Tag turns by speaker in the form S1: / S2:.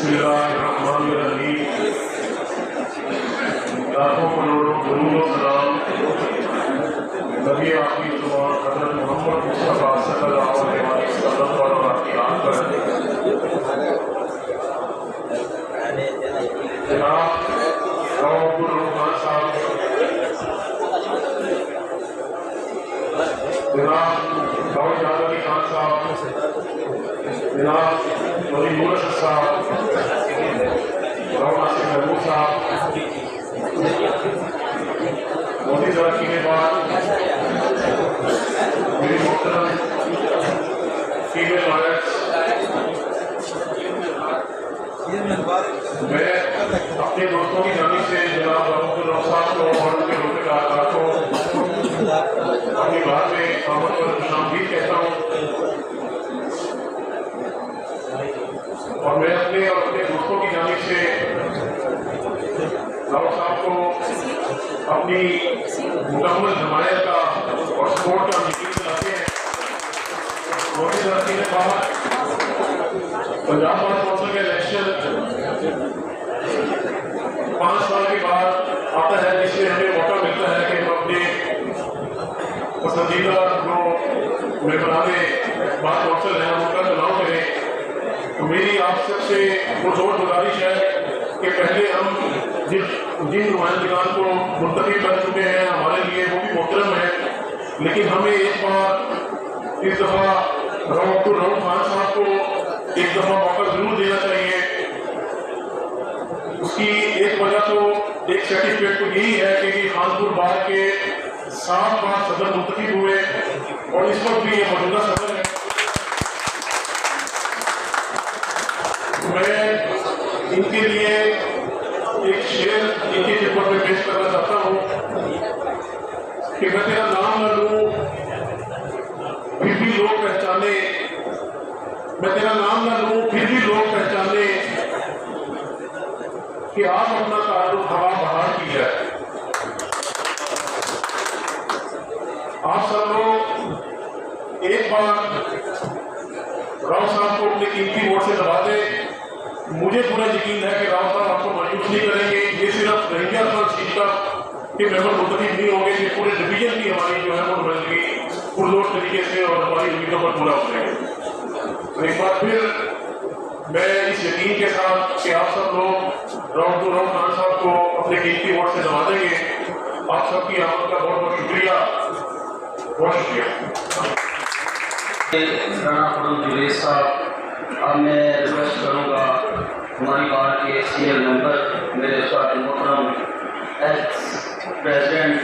S1: बिस्मिल्लाहिर्रहमानिर्रहीम। लाखों करोड़ों दुरूद व सलाम नबी आखिरी ज़ुबान हज़रत मोहम्मद मुस्तफ़ा सल्लल्लाहु अलैहि वसल्लम पर और आपकी आन पर। जनाब अब्दुल रहमान साहब, जनाब दाऊद अली खान साहब, जनाब वली मूरत साहब, नासिर महमूद साहब, मोदी तरक्की के बाद मेरी मोहतरम फीमेल लॉयर्स, मैं अपने दोस्तों की जानिब से जनाब अब्दुल साहब को और उनके रोज़गार को अपनी बात में आमद पर खुशामदीद कहता हूँ। और मैं अपने और अपने दोस्तों की जानिब से राव साहब को अपनी मुकम्मल हमायत का और सपोर्ट का यकीन दिलाते हैं। मोदी तरक्की के बाद पंजाब बार कौंसिल के इलेक्शन 5 साल के बाद आता है, जिससे हमें मौका मिलता है कि हम अपने पसंदीदा जो मेहमाने बार कौंसिल हैं उनका चुनाव करें। तो मेरी आप सबसे पुरजोर गुजारिश है कि पहले हम जिन नुमाइंदगान को मुंतखब कर चुके हैं हमारे लिए वो भी मोहतरम है, लेकिन हमें एक बार इस दफ़ा अब्दुल रहमान खान साहब को एक दफ़ा मौका जरूर देना चाहिए। उसकी एक वजह तो एक सर्टिफिकेट तो यही है कि खानपुर बार के 7 बार सदर मुंतखब हुए और इस वक्त भी ये मौजूदा सदर है। मैं इनके लिए एक शेर इनकी खिदमत में पेश करना चाहता हूँ कि मैं तेरा नाम न लूँ फिर भी लोग पहचाने, मैं तेरा नाम न लूँ फिर भी लोग पहचाने कि आप अपना तारुफ हवा बहार की है। आप सब लोग एक बार राव साहब को अपने कीमती वोट से दबा दें। मुझे पूरा यकीन है कि राव साहब आपको मायूस नहीं करेंगे। ये सिर्फ रंगिया खान सीट का कि मेंबर मुंतखब नहीं होंगे, कि पूरे डिवीजन की हमारी जो है वो नुमाइंदगी पुरजोर तरीके से और हमारी उम्मीदों पर पूरा हो जाएगा। तो एक बार फिर मैं इस यकीन के साथ कि आप सब लोग अब्दुल रहमान खान साहब को अपने कीमती वोट से दबा देंगे। आप सबकी आमद का बहुत बहुत शुक्रिया, बहुत शुक्रिया।
S2: साहब, अब मैं रिक्वेस्ट करूँगा हमारी पार्टी के सीनियर मेंबर मेरे साथ मोहतरम एक्स प्रेसिडेंट